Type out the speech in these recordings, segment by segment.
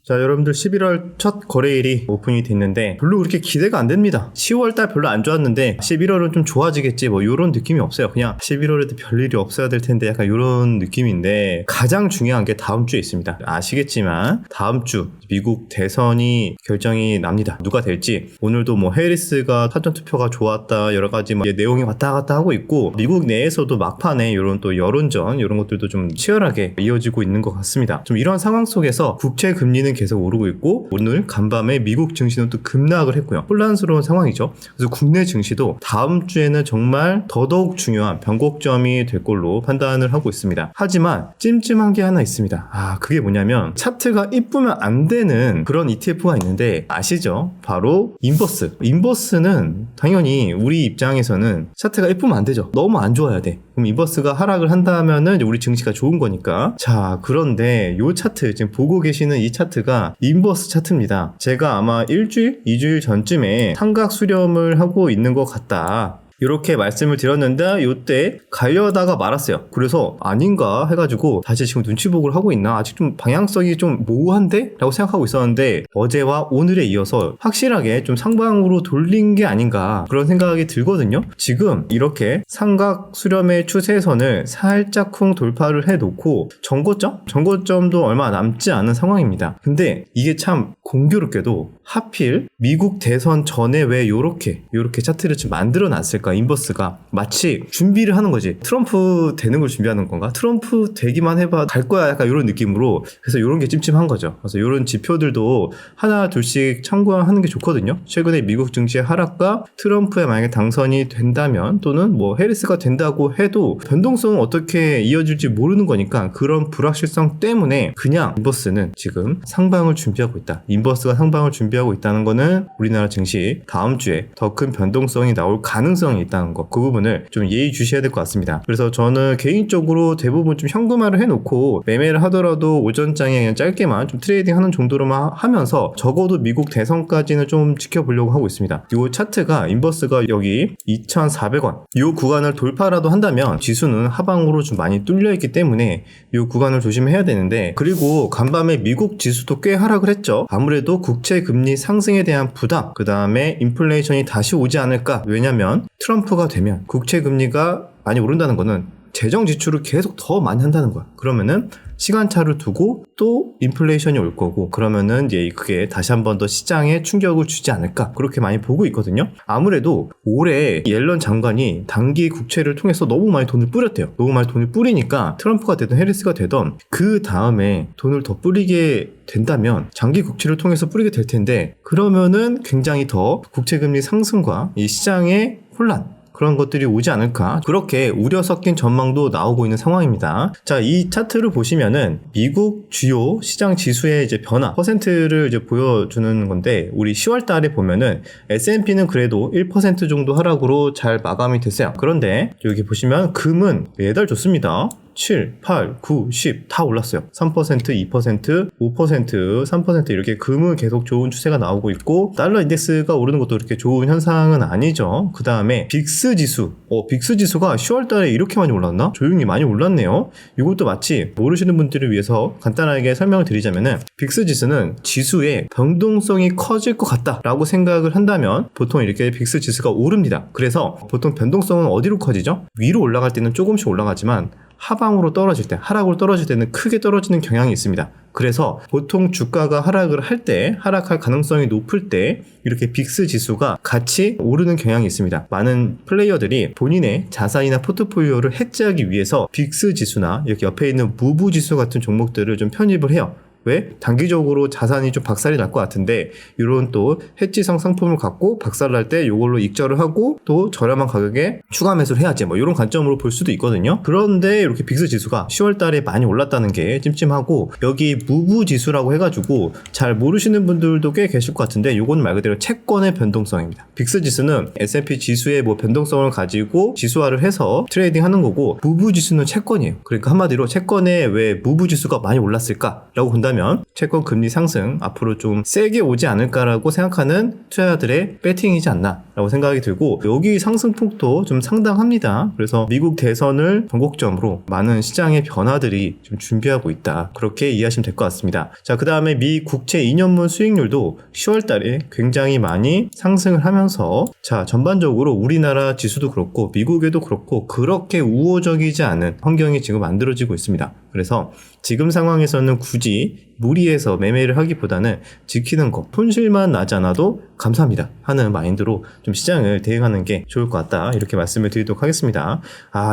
자, 여러분들 11월 첫 거래일이 오픈이 됐는데 별로 그렇게 기대가 안 됩니다. 10월달 별로 안 좋았는데 11월은 좀 좋아지겠지 뭐 이런 느낌이 없어요. 그냥 11월에도 별일이 없어야 될 텐데 약간 이런 느낌인데, 가장 중요한 게 다음 주에 있습니다. 아시겠지만 다음 주 미국 대선이 결정이 납니다. 누가 될지. 오늘도 뭐 해리스가 사전투표가 좋았다 여러 가지 뭐 내용이 왔다 갔다 하고 있고, 미국 내에서도 막판에 이런 또 여론전 이런 것들도 좀 치열하게 이어지고 있는 것 같습니다. 좀 이런 상황 속에서 국채 금리는 계속 오르고 있고, 오늘 간밤에 미국 증시는 또 급락을 했고요. 혼란스러운 상황이죠. 그래서 국내 증시도 다음 주에는 정말 더더욱 중요한 변곡점이 될 걸로 판단을 하고 있습니다. 하지만 찜찜한 게 하나 있습니다. 그게 뭐냐면 차트가 이쁘면 안 되는 그런 ETF가 있는데 아시죠? 바로 인버스. 인버스는 당연히 우리 입장에서는 차트가 이쁘면 안 되죠. 너무 안 좋아야 돼. 그럼 인버스가 하락을 한다면은 우리 증시가 좋은 거니까. 자, 그런데 요 차트, 지금 보고 계시는 이 차트가 인버스 차트입니다. 제가 아마 일주일, 2주일 전쯤에 삼각 수렴을 하고 있는 것 같다, 이렇게 말씀을 드렸는데 이때 가려다가 말았어요. 그래서 아닌가 해가지고 다시 지금 눈치보기를 하고 있나, 아직 좀 방향성이 좀 모호한데? 라고 생각하고 있었는데, 어제와 오늘에 이어서 확실하게 좀 상방으로 돌린 게 아닌가 그런 생각이 들거든요. 지금 이렇게 삼각 수렴의 추세선을 살짝쿵 돌파를 해놓고 정고점도 얼마 남지 않은 상황입니다. 근데 이게 참 공교롭게도 하필 미국 대선 전에 왜 요렇게 차트를 좀 만들어 놨을까? 인버스가 마치 준비를 하는 거지. 트럼프 되는 걸 준비하는 건가? 트럼프 되기만 해봐 갈 거야, 약간 이런 느낌으로. 그래서 이런 게 찜찜한 거죠. 그래서 이런 지표들도 하나 둘씩 참고하는 게 좋거든요. 최근에 미국 증시의 하락과 트럼프의 만약에 당선이 된다면, 또는 뭐 해리스가 된다고 해도 변동성은 어떻게 이어질지 모르는 거니까, 그런 불확실성 때문에 그냥 인버스는 지금 상방을 준비하고 있다. 인버스가 상방을 준비하고 있다는 거는 우리나라 증시 다음 주에 더 큰 변동성이 나올 가능성이 있다는 거, 그 부분을 좀 예의주시해야 될 것 같습니다. 그래서 저는 개인적으로 대부분 좀 현금화를 해놓고, 매매를 하더라도 오전장에 그냥 짧게만 좀 트레이딩 하는 정도로만 하면서 적어도 미국 대선까지는 좀 지켜보려고 하고 있습니다. 이 차트가, 인버스가 여기 2,400원 이 구간을 돌파라도 한다면 지수는 하방으로 좀 많이 뚫려있기 때문에 이 구간을 조심해야 되는데, 그리고 간밤에 미국 지수도 꽤 하락을 했죠. 아무래도 국채 금리 상승에 대한 부담, 그 다음에 인플레이션이 다시 오지 않을까. 왜냐면 트럼프가 되면 국채 금리가 많이 오른다는 거는 재정 지출을 계속 더 많이 한다는 거야. 그러면은 시간차를 두고 또 인플레이션이 올 거고, 그러면은 이제 그게 다시 한 번 더 시장에 충격을 주지 않을까, 그렇게 많이 보고 있거든요. 아무래도 올해 옐런 장관이 단기 국채를 통해서 너무 많이 돈을 뿌렸대요. 너무 많이 돈을 뿌리니까 트럼프가 되든 해리스가 되든 그 다음에 돈을 더 뿌리게 된다면 장기 국채를 통해서 뿌리게 될 텐데, 그러면은 굉장히 더 국채금리 상승과 이 시장의 혼란, 그런 것들이 오지 않을까, 그렇게 우려 섞인 전망도 나오고 있는 상황입니다. 자, 이 차트를 보시면은 미국 주요 시장 지수의 이제 변화 퍼센트를 이제 보여주는 건데, 우리 10월 달에 보면은 S&P는 그래도 1% 정도 하락으로 잘 마감이 됐어요. 그런데 여기 보시면 금은 매달 좋습니다. 7, 8, 9, 10 다 올랐어요. 3%, 2%, 5%, 3% 이렇게 금은 계속 좋은 추세가 나오고 있고, 달러 인덱스가 오르는 것도 그렇게 좋은 현상은 아니죠. 그 다음에 빅스 지수, 빅스 지수가 10월 달에 이렇게 많이 올랐나? 조용히 많이 올랐네요. 이것도 마치 모르시는 분들을 위해서 간단하게 설명을 드리자면은, 빅스 지수는 지수의 변동성이 커질 것 같다라고 생각을 한다면 보통 이렇게 빅스 지수가 오릅니다. 그래서 보통 변동성은 어디로 커지죠? 위로 올라갈 때는 조금씩 올라가지만 하방으로 떨어질 때, 하락으로 떨어질 때는 크게 떨어지는 경향이 있습니다. 그래서 보통 주가가 하락을 할 때, 하락할 가능성이 높을 때 이렇게 빅스 지수가 같이 오르는 경향이 있습니다. 많은 플레이어들이 본인의 자산이나 포트폴리오를 해지하기 위해서 빅스 지수나 이렇게 옆에 있는 무브 지수 같은 종목들을 좀 편입을 해요. 왜? 단기적으로 자산이 좀 박살이 날 것 같은데, 이런 또 해지성 상품을 갖고 박살날 때 이걸로 익절을 하고 또 저렴한 가격에 추가 매수를 해야지, 뭐 이런 관점으로 볼 수도 있거든요. 그런데 이렇게 빅스 지수가 10월 달에 많이 올랐다는 게 찜찜하고, 여기 무브 지수라고 해가지고 잘 모르시는 분들도 꽤 계실 것 같은데, 이건 말 그대로 채권의 변동성입니다. 빅스 지수는 S&P 지수의 뭐 변동성을 가지고 지수화를 해서 트레이딩 하는 거고, 무브 지수는 채권이에요. 그러니까 한마디로 채권에 왜 무브 지수가 많이 올랐을까 라고 본다면 본다면 채권 금리 상승 앞으로 좀 세게 오지 않을까라고 생각하는 투자자들의 배팅이지 않나라고 생각이 들고, 여기 상승폭도 좀 상당합니다. 그래서 미국 대선을 전곡점으로 많은 시장의 변화들이 좀 준비하고 있다, 그렇게 이해하시면 될 것 같습니다. 자, 그 다음에 미 국채 2년물 수익률도 10월 달에 굉장히 많이 상승을 하면서, 자, 전반적으로 우리나라 지수도 그렇고 미국에도 그렇고 그렇게 우호적이지 않은 환경이 지금 만들어지고 있습니다. 그래서 지금 상황에서는 굳이 무리해서 매매를 하기보다는 지키는 것, 손실만 나지 않아도 감사합니다 하는 마인드로 좀 시장을 대응하는 게 좋을 것 같다, 이렇게 말씀을 드리도록 하겠습니다.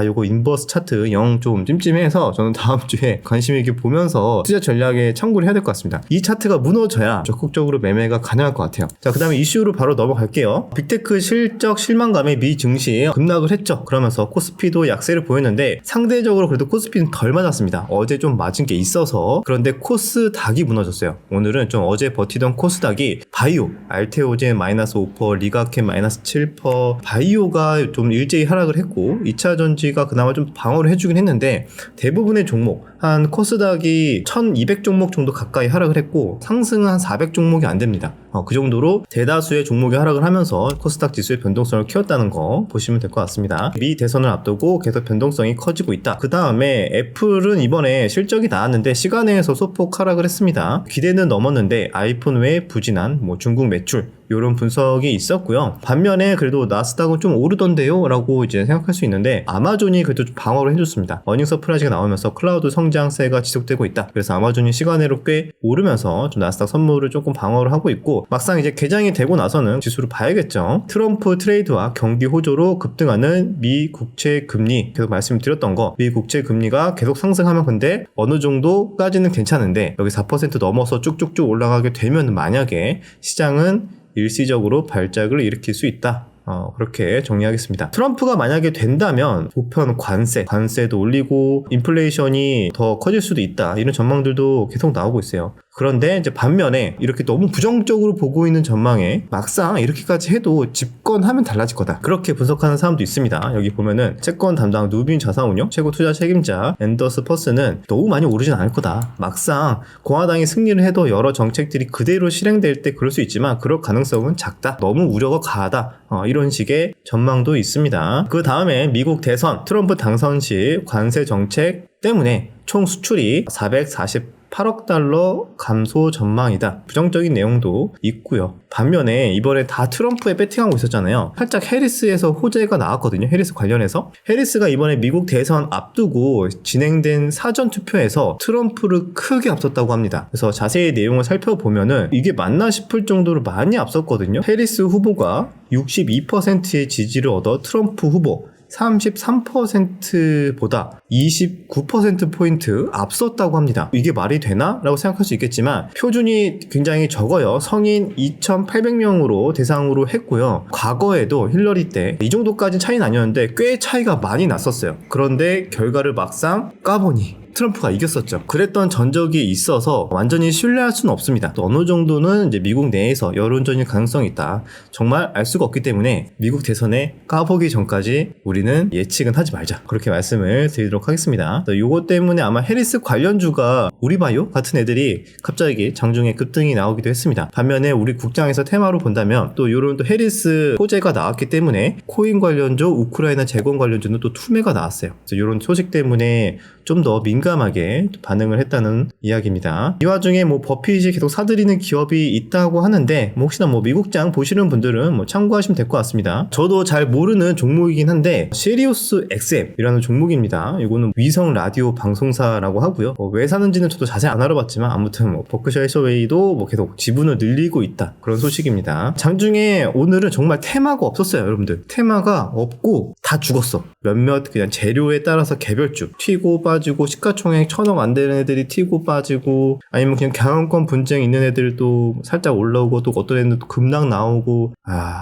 요거 인버스 차트 영 좀 찜찜해서 저는 다음 주에 관심 있게 보면서 투자 전략에 참고를 해야 될 것 같습니다. 이 차트가 무너져야 적극적으로 매매가 가능할 것 같아요. 자, 그 다음에 이슈로 바로 넘어갈게요. 빅테크 실적 실망감에 미 증시에 급락을 했죠. 그러면서 코스피도 약세를 보였는데 상대적으로 그래도 코스피는 덜 맞았습니다. 어제 좀 맞은 게 있어서. 그런데 코스닥이 무너졌어요. 오늘은 좀 어제 버티던 코스닥이 바이오, 알테오젠 마이너스 5%, 리가캠 마이너스 7%, 바이오가 좀 일제히 하락을 했고 2차전지가 그나마 좀 방어를 해주긴 했는데, 대부분의 종목 한 코스닥이 1200 종목 정도 가까이 하락을 했고 상승은 한 400 종목이 안 됩니다. 그 정도로 대다수의 종목이 하락을 하면서 코스닥 지수의 변동성을 키웠다는 거 보시면 될 것 같습니다. 미 대선을 앞두고 계속 변동성이 커지고 있다. 그 다음에 애플은 이번에 실적이 나왔는데 시간에서 소폭 하락을 했습니다. 기대는 넘었는데 아이폰 외에 부진한 중국 매출, 이런 분석이 있었고요. 반면에 그래도 나스닥은 좀 오르던데요 라고 이제 생각할 수 있는데, 아마존이 그래도 좀 방어를 해줬습니다. 어닝 서프라이즈가 나오면서 클라우드 성장세가 지속되고 있다. 그래서 아마존이 시간으로 꽤 오르면서 좀 나스닥 선물을 조금 방어를 하고 있고, 막상 이제 개장이 되고 나서는 지수를 봐야겠죠. 트럼프 트레이드와 경기 호조로 급등하는 미 국채 금리, 계속 말씀드렸던 거, 미 국채 금리가 계속 상승하면 근데 어느 정도까지는 괜찮은데 여기 4% 넘어서 쭉쭉쭉 올라가게 되면 만약에 시장은 일시적으로 발작을 일으킬 수 있다. 그렇게 정리하겠습니다. 트럼프가 만약에 된다면 보편 관세도 올리고 인플레이션이 더 커질 수도 있다, 이런 전망들도 계속 나오고 있어요. 그런데 이제 반면에 이렇게 너무 부정적으로 보고 있는 전망에 막상 이렇게까지 해도 집권하면 달라질 거다, 그렇게 분석하는 사람도 있습니다. 여기 보면은 채권 담당 누빈 자산운용 최고 투자 책임자 앤더스 퍼스는 너무 많이 오르진 않을 거다. 막상 공화당이 승리를 해도 여러 정책들이 그대로 실행될 때 그럴 수 있지만 그럴 가능성은 작다. 너무 우려가 과하다. 이런 식의 전망도 있습니다. 그 다음에 미국 대선 트럼프 당선 시 관세 정책 때문에 총 수출이 448억 달러 감소 전망이다. 부정적인 내용도 있고요. 반면에 이번에 다 트럼프에 배팅하고 있었잖아요. 살짝 해리스에서 호재가 나왔거든요. 해리스 관련해서. 해리스가 이번에 미국 대선 앞두고 진행된 사전투표에서 트럼프를 크게 앞섰다고 합니다. 그래서 자세히 내용을 살펴보면은 이게 맞나 싶을 정도로 많이 앞섰거든요. 해리스 후보가 62%의 지지를 얻어 트럼프 후보 33%보다 29%포인트 앞섰다고 합니다. 이게 말이 되나? 라고 생각할 수 있겠지만 표준이 굉장히 적어요. 성인 2,800명으로 대상으로 했고요. 과거에도 힐러리 때 이 정도까지 차이는 아니었는데 꽤 차이가 많이 났었어요. 그런데 결과를 막상 까보니 트럼프가 이겼었죠. 그랬던 전적이 있어서 완전히 신뢰할 수는 없습니다. 또 어느 정도는 이제 미국 내에서 여론전일 가능성이 있다. 정말 알 수가 없기 때문에 미국 대선에 까보기 전까지 우리는 예측은 하지 말자. 그렇게 말씀을 드리도록 하겠습니다. 요거 때문에 아마 해리스 관련주가 우리바이오 같은 애들이 갑자기 장중에 급등이 나오기도 했습니다. 반면에 우리 국장에서 테마로 본다면 또 요런 또 해리스 호재가 나왔기 때문에 코인 관련주, 우크라이나 재건 관련주는 또 투매가 나왔어요. 그래서 요런 소식 때문에 좀 더 민감하게 반응을 했다는 이야기입니다. 이 와중에 버핏이 계속 사들이는 기업이 있다고 하는데 혹시나 미국장 보시는 분들은 참고하시면 될 것 같습니다. 저도 잘 모르는 종목이긴 한데 시리우스 XM이라는 종목입니다. 이거는 위성 라디오 방송사라고 하고요. 왜 사는지는 저도 자세히 안 알아봤지만 아무튼 버크셔 해서웨이도 계속 지분을 늘리고 있다, 그런 소식입니다. 장중에 오늘은 정말 테마가 없었어요. 여러분들 테마가 없고 다 죽었어. 몇몇 그냥 재료에 따라서 개별주 튀고 빠지고, 시가총액 1,000억 안 되는 애들이 튀고 빠지고, 아니면 그냥 경영권 분쟁 있는 애들도 살짝 올라오고, 또 어떤 애들은 또 급락 나오고,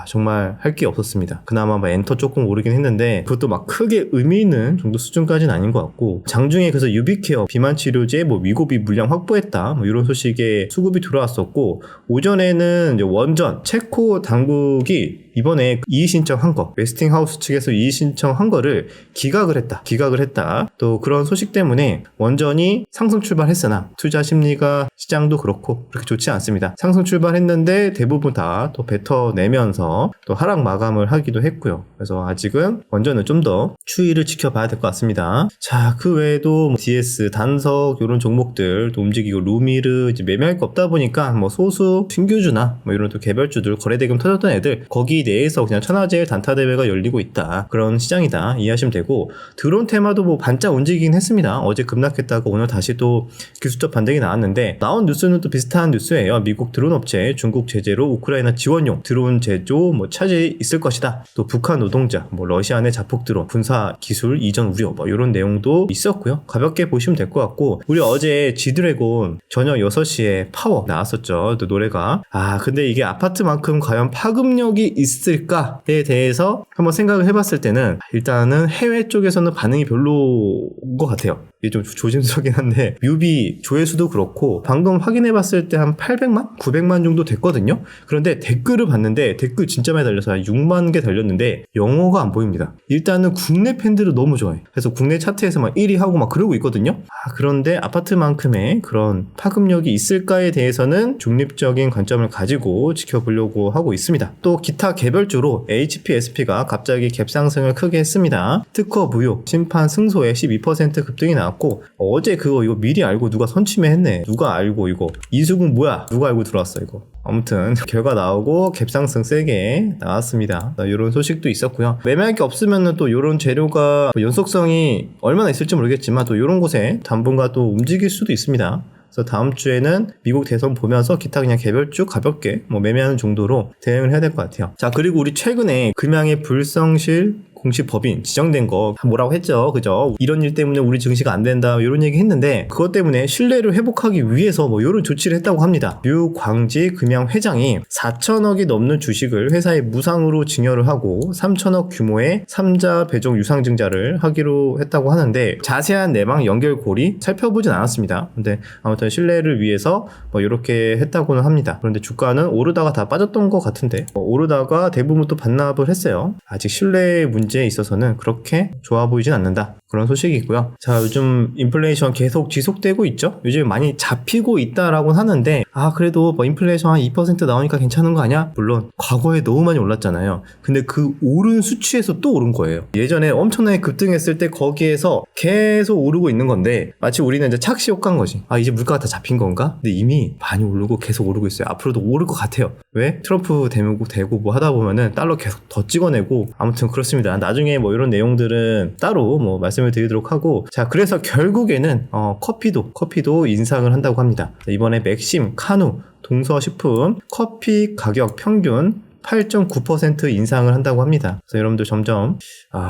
정말 할 게 없었습니다. 그나마 엔터 조금 오르긴 했는데 그것도 크게 의미 있는 정도 수준까지는 아닌 것 같고, 장중에 그래서 유비케어 비만 치료제 위고비 물량 확보했다, 이런 소식에 수급이 들어왔었고, 오전에는 이제 원전 체코 당국이 이번에 이의 신청한 거, 웨스팅하우스 측에서 이의 신청한 거를 기각을 했다. 또 그런 소식 때문에 원전이 상승 출발했으나 투자 심리가 시장도 그렇고 그렇게 좋지 않습니다. 상승 출발했는데 대부분 다 또 뱉어내면서 또 하락 마감을 하기도 했고요. 그래서 아직은 원전은 좀 더 추이를 지켜봐야 될 것 같습니다. 자, 그 외에도 DS, 단석 이런 종목들 또 움직이고 루미르 이제 매매할 거 없다 보니까 뭐 소수 신규주나 뭐 이런 또 개별주들 거래대금 터졌던 애들 거기 내에서 그냥 천하제일 단타 대회가 열리고 있다. 그런 시장이다 이해하시면 되고 드론 테마도 뭐 반짝 움직이긴 했습니다. 어제 급락했다가 오늘 다시 또 기술적 반등이 나왔는데 나온 뉴스는 또 비슷한 뉴스예요. 미국 드론 업체 중국 제재로 우크라이나 지원용 드론 제조 뭐 차질이 있을 것이다. 또 북한 노동자, 뭐 러시아 내 자폭 드론, 군사 기술 이전 우려 뭐 이런 내용도 있었고요. 가볍게 보시면 될 것 같고 우리 어제 지드래곤 저녁 6시에 파워 나왔었죠. 또 노래가 근데 이게 아파트만큼 과연 파급력이 있을까에 대해서 한번 생각을 해봤을 때는 일단은 해외 쪽에서는 반응이 별로인 것 같아요. 이게 좀 조심스럽긴 한데 뮤비 조회수도 그렇고 방금 확인해봤을 때 한 800만? 900만 정도 됐거든요. 그런데 댓글을 봤는데 댓글 진짜 많이 달려서 한 6만 개 달렸는데 영어가 안 보입니다. 일단은 국내 팬들을 너무 좋아해. 그래서 국내 차트에서 막 1위 하고 막 그러고 있거든요. 그런데 아파트만큼의 그런 파급력이 있을까에 대해서는 중립적인 관점을 가지고 지켜보려고 하고 있습니다. 또 기타 개별주로 HPSP가 갑자기 갭상승을 크게 했습니다. 특허 무효, 심판 승소에 12% 급등이 나왔고 어제 이거 미리 알고 누가 선취매했네. 누가 알고 이거 이수근 뭐야? 누가 알고 들어왔어 이거. 아무튼 결과 나오고 갭상승 세게 나왔습니다. 이런 소식도 있었고요. 매매할 게 없으면 또 이런 재료가 연속성이 얼마나 있을지 모르겠지만 또 이런 곳에 당분간 또 움직일 수도 있습니다. 그래서 다음 주에는 미국 대선 보면서 기타 그냥 개별주 가볍게 뭐 매매하는 정도로 대응을 해야 될 것 같아요. 자, 그리고 우리 최근에 금양의 불성실 공식 법인 지정된 거 뭐라고 했죠, 그죠? 이런 일 때문에 우리 증시가 안 된다 이런 얘기 했는데 그것 때문에 신뢰를 회복하기 위해서 뭐 이런 조치를 했다고 합니다. 류광지 금양 회장이 4천억이 넘는 주식을 회사에 무상으로 증여를 하고 3천억 규모의 3자 배정 유상증자를 하기로 했다고 하는데 자세한 내방 연결고리 살펴보진 않았습니다. 근데 아무튼 신뢰를 위해서 뭐 이렇게 했다고는 합니다. 그런데 주가는 오르다가 다 빠졌던 것 같은데 오르다가 대부분 또 반납을 했어요. 아직 신뢰의 문제에 있어서는 그렇게 좋아 보이진 않는다. 그런 소식이 있고요. 자, 요즘 인플레이션 계속 지속되고 있죠? 요즘 많이 잡히고 있다라고 하는데 그래도 뭐 인플레이션 한 2% 나오니까 괜찮은 거 아니야? 물론 과거에 너무 많이 올랐잖아요. 근데 그 오른 수치에서 또 오른 거예요. 예전에 엄청나게 급등했을 때 거기에서 계속 오르고 있는 건데 마치 우리는 이제 착시 효과인 거지. 이제 물가가 다 잡힌 건가? 근데 이미 많이 오르고 계속 오르고 있어요. 앞으로도 오를 것 같아요. 왜? 트럼프 되고 뭐 하다 보면은 달러 계속 더 찍어내고 아무튼 그렇습니다. 나중에 뭐 이런 내용들은 따로 뭐 말씀을 드리도록 하고 자, 그래서 결국에는 커피도 인상을 한다고 합니다. 이번에 맥심, 카누, 동서식품 커피 가격 평균 8.9% 인상을 한다고 합니다. 그래서 여러분들 점점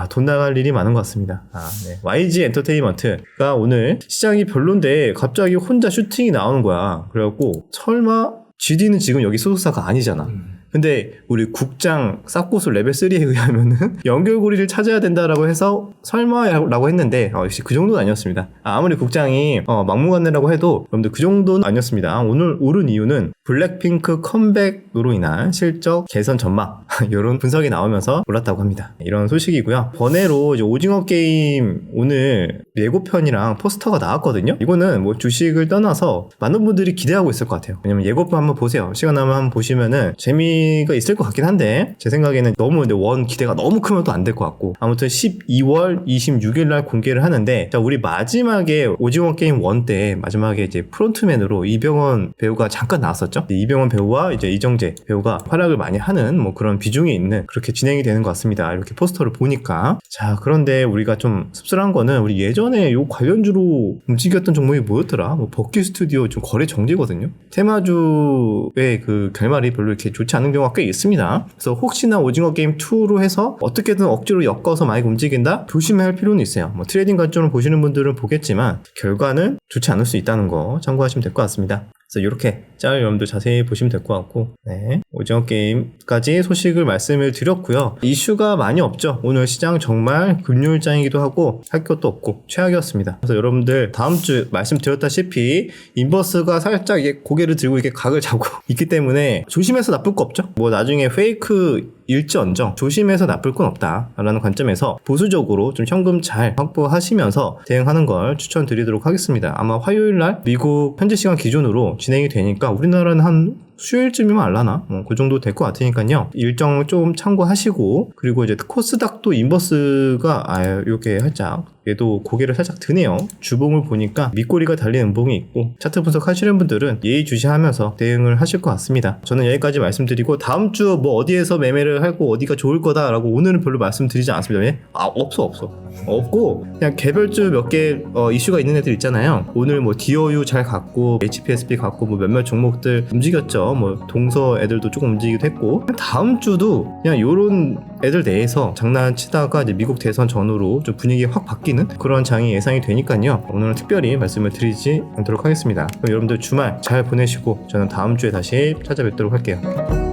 돈 나갈 일이 많은 것 같습니다. 네. YG 엔터테인먼트가 오늘 시장이 별론데 갑자기 혼자 슈팅이 나오는 거야. 그래갖고 설마 GD는 지금 여기 소속사가 아니잖아. 근데 우리 국장 싹고수 레벨 3에 의하면은 연결고리를 찾아야 된다라고 해서 설마라고 했는데 역시 그 정도는 아니었습니다. 아무리 국장이 막무가내라고 해도 여러분들 그 정도는 아니었습니다. 오늘 오른 이유는 블랙핑크 컴백으로 인한 실적 개선 전망 이런 분석이 나오면서 올랐다고 합니다. 이런 소식이고요. 번외로 이제 오징어 게임 오늘 예고편이랑 포스터가 나왔거든요. 이거는 뭐 주식을 떠나서 많은 분들이 기대하고 있을 것 같아요. 왜냐면 예고편 한번 보세요. 시간 나면 한번 보시면은 재미가 있을 것 같긴 한데 제 생각에는 너무 근데 기대가 너무 크면 또 안 될 것 같고 아무튼 12월 26일 날 공개를 하는데 자, 우리 마지막에 오징어 게임 1 때 마지막에 이제 프론트맨으로 이병헌 배우가 잠깐 나왔었죠. 이병헌 배우와 이제 이정재 배우가 활약을 많이 하는 뭐 그런 비중이 있는 그렇게 진행이 되는 것 같습니다. 이렇게 포스터를 보니까 자, 그런데 우리가 좀 씁쓸한 거는 우리 예전에 요 관련주로 움직였던 종목이 뭐였더라? 뭐 버킷 스튜디오 좀 거래 정지거든요. 테마주의 그 결말이 별로 이렇게 좋지 않은 경우가 꽤 있습니다. 그래서 혹시나 오징어 게임 2로 해서 어떻게든 억지로 엮어서 많이 움직인다? 조심해야 할 필요는 있어요. 뭐 트레이딩 관점으로 보시는 분들은 보겠지만 결과는 좋지 않을 수 있다는 거 참고하시면 될 것 같습니다. 그래서 이렇게 짤 여러분들 자세히 보시면 될 것 같고 네, 오징어 게임까지 소식을 말씀을 드렸고요. 이슈가 많이 없죠. 오늘 시장 정말 금요일장이기도 하고 할 것도 없고 최악이었습니다. 그래서 여러분들 다음 주 말씀드렸다시피 인버스가 살짝 이게 고개를 들고 이렇게 각을 잡고 있기 때문에 조심해서 나쁠 거 없죠. 뭐 나중에 페이크 일지언정 조심해서 나쁠 건 없다라는 관점에서 보수적으로 좀 현금 잘 확보하시면서 대응하는 걸 추천드리도록 하겠습니다. 아마 화요일날 미국 현지 시간 기준으로 진행이 되니까 우리나라는 한 수요일쯤이면 알라나? 그 정도 될 것 같으니까요. 일정 좀 참고하시고, 그리고 이제 코스닥도 인버스가 이렇게 살짝 얘도 고개를 살짝 드네요. 주봉을 보니까 밑꼬리가 달린 음봉이 있고, 차트 분석하시는 분들은 예의주시하면서 대응을 하실 것 같습니다. 저는 여기까지 말씀드리고 다음 주 뭐 어디에서 매매를 하고 어디가 좋을 거다라고 오늘은 별로 말씀드리지 않습니다. 왜? 없고 그냥 개별주 몇 개 이슈가 있는 애들 있잖아요. 오늘 뭐 DOU 잘 갔고 HPSB 갔고 뭐 몇몇 종목들 움직였죠. 뭐 동서 애들도 조금 움직이기도 했고, 다음 주도 그냥 요런 애들 내에서 장난치다가 이제 미국 대선 전후로 좀 분위기가 확 바뀌는 그런 장이 예상이 되니까요. 오늘은 특별히 말씀을 드리지 않도록 하겠습니다. 그럼 여러분들 주말 잘 보내시고 저는 다음 주에 다시 찾아뵙도록 할게요.